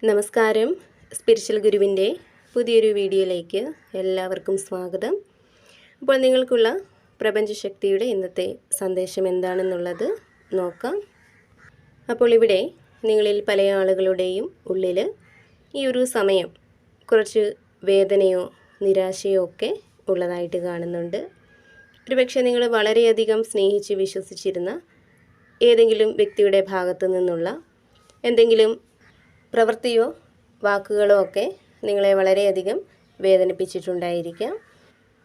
നമസ്കാരം. സ്പിരിച്വൽ ഗുരുവിൻ്റെ പുതിയൊരു വീഡിയോയിലേക്ക് എല്ലാവർക്കും സ്വാഗതം. അപ്പോൾ നിങ്ങൾക്കുള്ള പ്രപഞ്ചശക്തിയുടെ ഇന്നത്തെ സന്ദേശം എന്താണെന്നുള്ളത് നോക്കാം. അപ്പോൾ ഇവിടെ നിങ്ങളിൽ പല ആളുകളുടെയും ഉള്ളിൽ ഈ ഒരു സമയം കുറച്ച് വേദനയോ നിരാശയോ ഒക്കെ ഉള്ളതായിട്ട് കാണുന്നുണ്ട്. ഒരുപക്ഷെ നിങ്ങൾ വളരെയധികം സ്നേഹിച്ച് വിശ്വസിച്ചിരുന്ന ഏതെങ്കിലും വ്യക്തിയുടെ ഭാഗത്തു നിന്നുള്ള എന്തെങ്കിലും പ്രവൃത്തിയോ വാക്കുകളോ ഒക്കെ നിങ്ങളെ വളരെയധികം വേദനിപ്പിച്ചിട്ടുണ്ടായിരിക്കാം.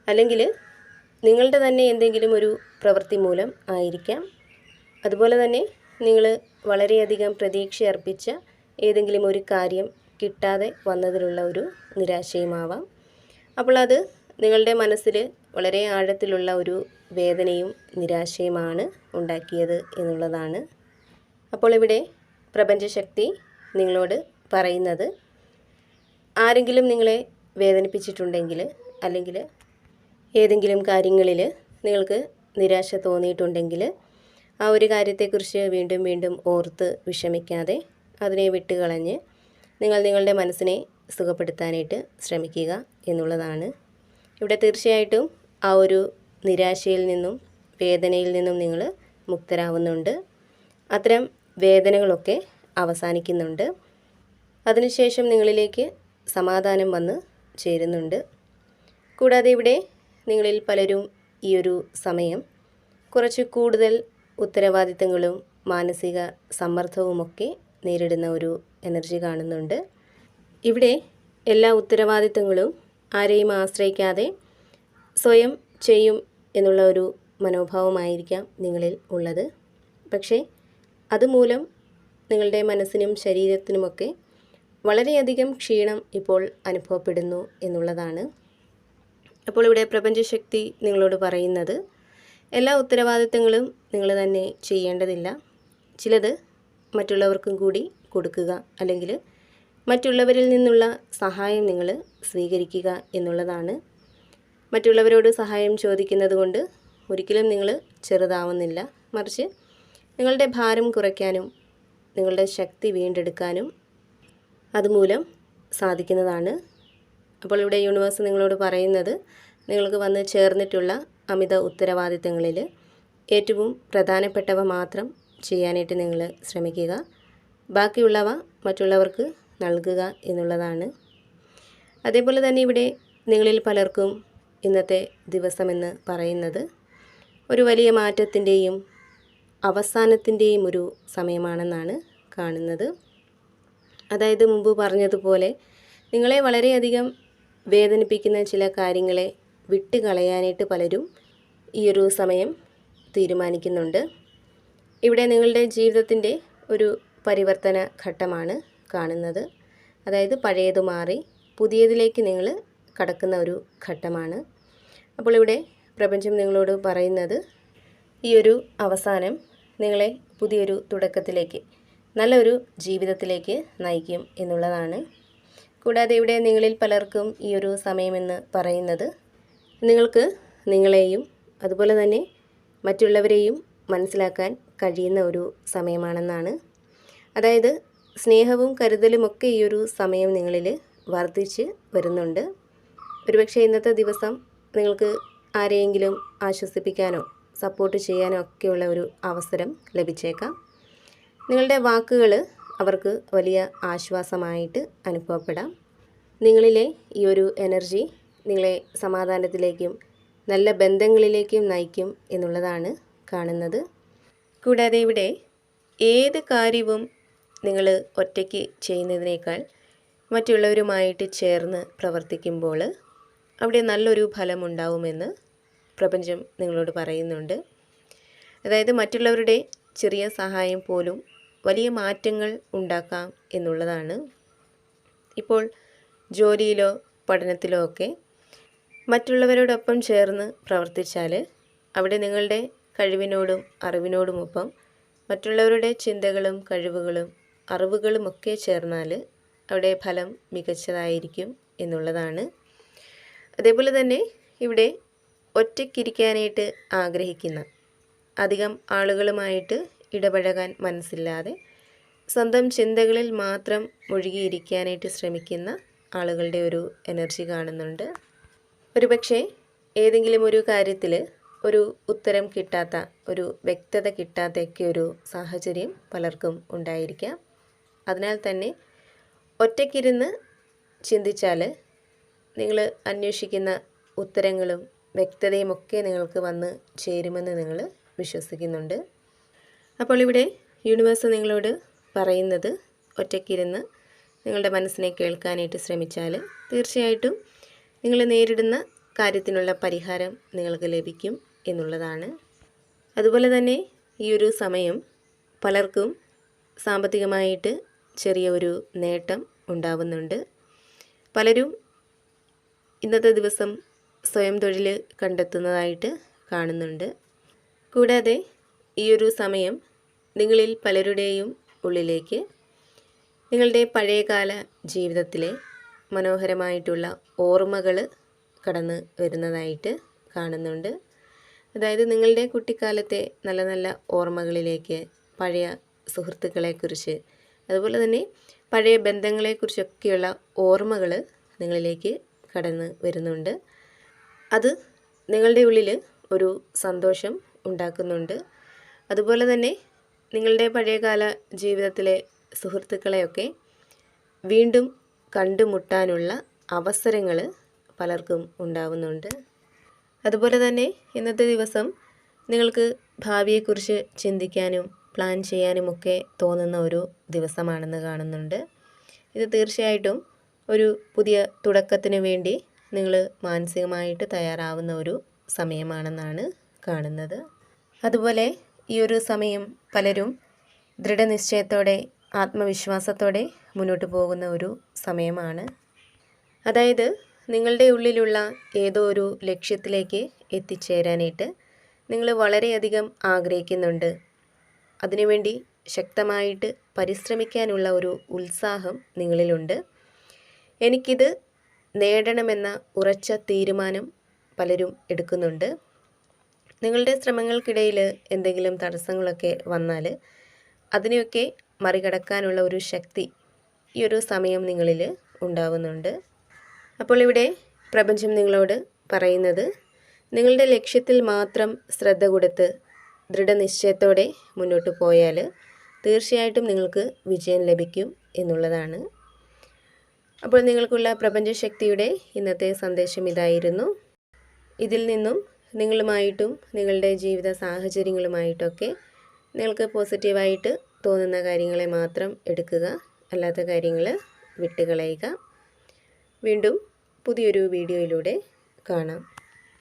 അല്ലെങ്കിൽ നിങ്ങളുടെ തന്നെ എന്തെങ്കിലും ഒരു പ്രവൃത്തി മൂലം ആയിരിക്കാം. അതുപോലെ തന്നെ നിങ്ങൾ വളരെയധികം പ്രതീക്ഷ അർപ്പിച്ച ഏതെങ്കിലും ഒരു കാര്യം കിട്ടാതെ വന്നതിലുള്ള ഒരു നിരാശയുമാവാം. അപ്പോൾ അത് നിങ്ങളുടെ മനസ്സിൽ വളരെ ആഴത്തിലുള്ള ഒരു വേദനയും നിരാശയുമാണ് ഉണ്ടാക്കിയത് എന്നുള്ളതാണ്. അപ്പോൾ ഇവിടെ പ്രപഞ്ചശക്തി നിങ്ങളോട് പറയുന്നത്, ആരെങ്കിലും നിങ്ങളെ വേദനിപ്പിച്ചിട്ടുണ്ടെങ്കിൽ അല്ലെങ്കിൽ ഏതെങ്കിലും കാര്യങ്ങളിൽ നിങ്ങൾക്ക് നിരാശ തോന്നിയിട്ടുണ്ടെങ്കിൽ ആ ഒരു കാര്യത്തെക്കുറിച്ച് വീണ്ടും വീണ്ടും ഓർത്ത് വിഷമിക്കാതെ അതിനെ വിട്ടുകളഞ്ഞ് നിങ്ങളുടെ മനസ്സിനെ സുഖപ്പെടുത്താനായിട്ട് ശ്രമിക്കുക എന്നുള്ളതാണ്. ഇവിടെ തീർച്ചയായിട്ടും ആ ഒരു നിരാശയിൽ നിന്നും വേദനയിൽ നിന്നും നിങ്ങൾ മുക്തരാവുന്നുണ്ട്. അത്തരം വേദനകളൊക്കെ അവസാനിക്കുന്നുണ്ട്. അതിനുശേഷം നിങ്ങളിലേക്ക് സമാധാനം വന്ന് ചേരുന്നുണ്ട്. കൂടാതെ ഇവിടെ നിങ്ങളിൽ പലരും ഈ ഒരു സമയം കുറച്ച് കൂടുതൽ ഉത്തരവാദിത്തങ്ങളും മാനസിക സമ്മർദ്ദവുമൊക്കെ നേരിടുന്ന ഒരു എനർജി കാണുന്നുണ്ട്. ഇവിടെ എല്ലാ ഉത്തരവാദിത്തങ്ങളും ആരെയും ആശ്രയിക്കാതെ സ്വയം ചെയ്യും എന്നുള്ള ഒരു മനോഭാവമായിരിക്കാം നിങ്ങളിൽ ഉള്ളത്. പക്ഷേ അതുമൂലം നിങ്ങളുടെ മനസ്സിനും ശരീരത്തിനുമൊക്കെ വളരെയധികം ക്ഷീണം ഇപ്പോൾ അനുഭവപ്പെടുന്നു എന്നുള്ളതാണ്. അപ്പോൾ ഇവിടെ പ്രപഞ്ചശക്തി നിങ്ങളോട് പറയുന്നത്, എല്ലാ ഉത്തരവാദിത്തങ്ങളും നിങ്ങൾ തന്നെ ചെയ്യേണ്ടതില്ല. ചിലത് മറ്റുള്ളവർക്കും കൂടി കൊടുക്കുക, അല്ലെങ്കിൽ മറ്റുള്ളവരിൽ നിന്നുള്ള സഹായം നിങ്ങൾ സ്വീകരിക്കുക എന്നുള്ളതാണ്. മറ്റുള്ളവരോട് സഹായം ചോദിക്കുന്നത് കൊണ്ട് ഒരിക്കലും നിങ്ങൾ ചെറുതാവുന്നില്ല. മറിച്ച് നിങ്ങളുടെ ഭാരം കുറയ്ക്കാനും നിങ്ങളുടെ ശക്തി വീണ്ടെടുക്കാനും അതുമൂലം സാധിക്കുന്നതാണ്. അപ്പോൾ ഇവിടെ യൂണിവേഴ്സ് നിങ്ങളോട് പറയുന്നത്, നിങ്ങൾക്ക് വന്ന് ചേർന്നിട്ടുള്ള അമിത ഉത്തരവാദിത്തങ്ങളിൽ ഏറ്റവും പ്രധാനപ്പെട്ടവ മാത്രം ചെയ്യാനായിട്ട് നിങ്ങൾ ശ്രമിക്കുക. ബാക്കിയുള്ളവ മറ്റുള്ളവർക്ക് നൽകുക എന്നുള്ളതാണ്. അതേപോലെ തന്നെ ഇവിടെ നിങ്ങളിൽ പലർക്കും ഇന്നത്തെ ദിവസമെന്ന് പറയുന്നത് ഒരു വലിയ മാറ്റത്തിൻ്റെയും അവസാനത്തിൻ്റെയും ഒരു സമയമാണെന്നാണ് കാണുന്നത്. അതായത് മുമ്പ് പറഞ്ഞതുപോലെ നിങ്ങളെ വളരെയധികം വേദനിപ്പിക്കുന്ന ചില കാര്യങ്ങളെ വിട്ടുകളയാനായിട്ട് പലരും ഈ ഒരു സമയം തീരുമാനിക്കുന്നുണ്ട്. ഇവിടെ നിങ്ങളുടെ ജീവിതത്തിൻ്റെ ഒരു പരിവർത്തന ഘട്ടമാണ് കാണുന്നത്. അതായത് പഴയത് മാറി പുതിയതിലേക്ക് നിങ്ങൾ കടക്കുന്ന ഒരു ഘട്ടമാണ്. അപ്പോൾ ഇവിടെ പ്രപഞ്ചം നിങ്ങളോട് പറയുന്നത്, ഈ ഒരു അവസാനം നിങ്ങളെ പുതിയൊരു തുടക്കത്തിലേക്ക്, നല്ലൊരു ജീവിതത്തിലേക്ക് നയിക്കും എന്നുള്ളതാണ്. കൂടാതെ ഇവിടെ നിങ്ങളിൽ പലർക്കും ഈ ഒരു സമയമെന്ന് പറയുന്നത് നിങ്ങൾക്ക് നിങ്ങളെയും അതുപോലെ തന്നെ മറ്റുള്ളവരെയും മനസ്സിലാക്കാൻ കഴിയുന്ന ഒരു സമയമാണെന്നാണ്. അതായത് സ്നേഹവും കരുതലുമൊക്കെ ഈ ഒരു സമയം നിങ്ങളിൽ വർദ്ധിച്ച് വരുന്നുണ്ട്. ഒരുപക്ഷെ ഇന്നത്തെ ദിവസം നിങ്ങൾക്ക് ആരെയെങ്കിലും ആശ്വസിപ്പിക്കാനോ സപ്പോർട്ട് ചെയ്യാനോ ഒക്കെയുള്ള ഒരു അവസരം ലഭിച്ചേക്കാം. നിങ്ങളുടെ വാക്കുകൾ അവർക്ക് വലിയ ആശ്വാസമായിട്ട് അനുഭവപ്പെടാം. നിങ്ങളിലെ ഈ ഒരു എനർജി നിങ്ങളെ സമാധാനത്തിലേക്കും നല്ല ബന്ധങ്ങളിലേക്കും നയിക്കും എന്നുള്ളതാണ് കാണുന്നത്. കൂടാതെ ഇവിടെ ഏത് കാര്യവും നിങ്ങൾ ഒറ്റയ്ക്ക് ചെയ്യുന്നതിനേക്കാൾ മറ്റുള്ളവരുമായിട്ട് ചേർന്ന് പ്രവർത്തിക്കുമ്പോൾ അവിടെ നല്ലൊരു ഫലമുണ്ടാവുമെന്ന് പ്രപഞ്ചം നിങ്ങളോട് പറയുന്നുണ്ട്. അതായത് മറ്റുള്ളവരുടെ ചെറിയ സഹായം പോലും വലിയ മാറ്റങ്ങൾ ഉണ്ടാക്കാം എന്നുള്ളതാണ്. ഇപ്പോൾ ജോലിയിലോ പഠനത്തിലോ ഒക്കെ മറ്റുള്ളവരോടൊപ്പം ചേർന്ന് പ്രവർത്തിച്ചാൽ അവിടെ നിങ്ങളുടെ കഴിവിനോടും അറിവിനോടുമൊപ്പം മറ്റുള്ളവരുടെ ചിന്തകളും കഴിവുകളും അറിവുകളുമൊക്കെ ചേർന്നാൽ അവിടെ ഫലം മികച്ചതായിരിക്കും എന്നുള്ളതാണ്. അതേപോലെ തന്നെ ഇവിടെ ഒറ്റയ്ക്കിരിക്കാനായിട്ട് ആഗ്രഹിക്കുന്ന, അധികം ആളുകളുമായിട്ട് ഇടപഴകാൻ മനസ്സില്ലാതെ സ്വന്തം ചിന്തകളിൽ മാത്രം മുഴുകിയിരിക്കാനായിട്ട് ശ്രമിക്കുന്ന ആളുകളുടെ ഒരു എനർജി കാണുന്നുണ്ട്. ഒരുപക്ഷെ ഏതെങ്കിലും ഒരു കാര്യത്തിൽ ഒരു ഉത്തരം കിട്ടാത്ത, ഒരു വ്യക്തത കിട്ടാത്തൊക്കെ ഒരു സാഹചര്യം പലർക്കും ഉണ്ടായിരിക്കാം. അതിനാൽ തന്നെ ഒറ്റയ്ക്കിരുന്ന് ചിന്തിച്ചാൽ നിങ്ങൾ അന്വേഷിക്കുന്ന ഉത്തരങ്ങളും വ്യക്തതയുമൊക്കെ നിങ്ങൾക്ക് വന്ന് ചേരുമെന്ന് നിങ്ങൾ വിശ്വസിക്കുന്നുണ്ട്. അപ്പോൾ ഇവിടെ യൂണിവേഴ്സ് നിങ്ങളോട് പറയുന്നത്, ഒറ്റയ്ക്കിരുന്ന് നിങ്ങളുടെ മനസ്സിനെ കേൾക്കാനായിട്ട് ശ്രമിച്ചാൽ തീർച്ചയായിട്ടും നിങ്ങൾ നേരിടുന്ന കാര്യത്തിനുള്ള പരിഹാരം നിങ്ങൾക്ക് ലഭിക്കും എന്നുള്ളതാണ്. അതുപോലെ തന്നെ ഈ ഒരു സമയം പലർക്കും സാമ്പത്തികമായിട്ട് ചെറിയ ഒരു നേട്ടം ഉണ്ടാവുന്നുണ്ട്. പലരും ഇന്നത്തെ ദിവസം സ്വയം തൊഴിൽ കണ്ടെത്തുന്നതായിട്ട് കാണുന്നുണ്ട്. കൂടാതെ ഈ ഒരു സമയം നിങ്ങളിൽ പലരുടെയും ഉള്ളിലേക്ക് നിങ്ങളുടെ പഴയകാല ജീവിതത്തിലെ മനോഹരമായിട്ടുള്ള ഓർമ്മകൾ കടന്നു വരുന്നതായിട്ട് കാണുന്നുണ്ട്. അതായത് നിങ്ങളുടെ കുട്ടിക്കാലത്തെ നല്ല നല്ല ഓർമ്മകളിലേക്ക്, പഴയ സുഹൃത്തുക്കളെക്കുറിച്ച്, അതുപോലെ തന്നെ പഴയ ബന്ധങ്ങളെക്കുറിച്ചൊക്കെയുള്ള ഓർമ്മകൾ നിങ്ങളിലേക്ക് കടന്നു വരുന്നുണ്ട്. അത് നിങ്ങളുടെ ഉള്ളിൽ ഒരു സന്തോഷം ഉണ്ടാക്കുന്നുണ്ട്. അതുപോലെ തന്നെ നിങ്ങളുടെ പഴയകാല ജീവിതത്തിലെ സുഹൃത്തുക്കളെയൊക്കെ വീണ്ടും കണ്ടുമുട്ടാനുള്ള അവസരങ്ങൾ പലർക്കും ഉണ്ടാവുന്നുണ്ട്. അതുപോലെ തന്നെ ഇന്നത്തെ ദിവസം നിങ്ങൾക്ക് ഭാവിയെക്കുറിച്ച് ചിന്തിക്കാനും പ്ലാൻ ചെയ്യാനുമൊക്കെ തോന്നുന്ന ഒരു ദിവസമാണെന്ന് കാണുന്നുണ്ട്. ഇത് തീർച്ചയായിട്ടും ഒരു പുതിയ തുടക്കത്തിന് വേണ്ടി നിങ്ങൾ മാനസികമായിട്ട് തയ്യാറാവുന്ന ഒരു സമയമാണെന്നാണ് കാണുന്നത്. അതുപോലെ ഈ ഒരു സമയം പലരും ദൃഢനിശ്ചയത്തോടെ, ആത്മവിശ്വാസത്തോടെ മുന്നോട്ട് പോകുന്ന ഒരു സമയമാണ്. അതായത് നിങ്ങളുടെ ഉള്ളിലുള്ള ഏതോ ഒരു ലക്ഷ്യത്തിലേക്ക് എത്തിച്ചേരാനായിട്ട് നിങ്ങൾ വളരെയധികം ആഗ്രഹിക്കുന്നുണ്ട്. അതിനുവേണ്ടി ശക്തമായിട്ട് പരിശ്രമിക്കാനുള്ള ഒരു ഉത്സാഹം നിങ്ങളിലുണ്ട്. എനിക്കിത് നേടണമെന്ന ഉറച്ച തീരുമാനം പലരും എടുക്കുന്നുണ്ട്. നിങ്ങളുടെ ശ്രമങ്ങൾക്കിടയിൽ എന്തെങ്കിലും തടസ്സങ്ങളൊക്കെ വന്നാൽ അതിനെയൊക്കെ മറികടക്കാനുള്ള ഒരു ശക്തി ഈ ഒരു സമയം നിങ്ങളിൽ ഉണ്ടാവുന്നുണ്ട്. അപ്പോൾ ഇവിടെ പ്രപഞ്ചം നിങ്ങളോട് പറയുന്നത്, നിങ്ങളുടെ ലക്ഷ്യത്തിൽ മാത്രം ശ്രദ്ധ കൊടുത്ത് ദൃഢനിശ്ചയത്തോടെ മുന്നോട്ട് പോയാൽ തീർച്ചയായിട്ടും നിങ്ങൾക്ക് വിജയം ലഭിക്കും എന്നുള്ളതാണ്. അപ്പോൾ നിങ്ങൾക്കുള്ള പ്രപഞ്ചശക്തിയുടെ ഇന്നത്തെ സന്ദേശം ഇതായിരുന്നു. ഇതിൽ നിന്നും നിങ്ങളുമായിട്ടും നിങ്ങളുടെ ജീവിത സാഹചര്യങ്ങളുമായിട്ടൊക്കെ നിങ്ങൾക്ക് പോസിറ്റീവായിട്ട് തോന്നുന്ന കാര്യങ്ങളെ മാത്രം എടുക്കുക, അല്ലാത്ത കാര്യങ്ങൾ വിട്ടുകളയുക. വീണ്ടും പുതിയൊരു വീഡിയോയിലൂടെ കാണാം.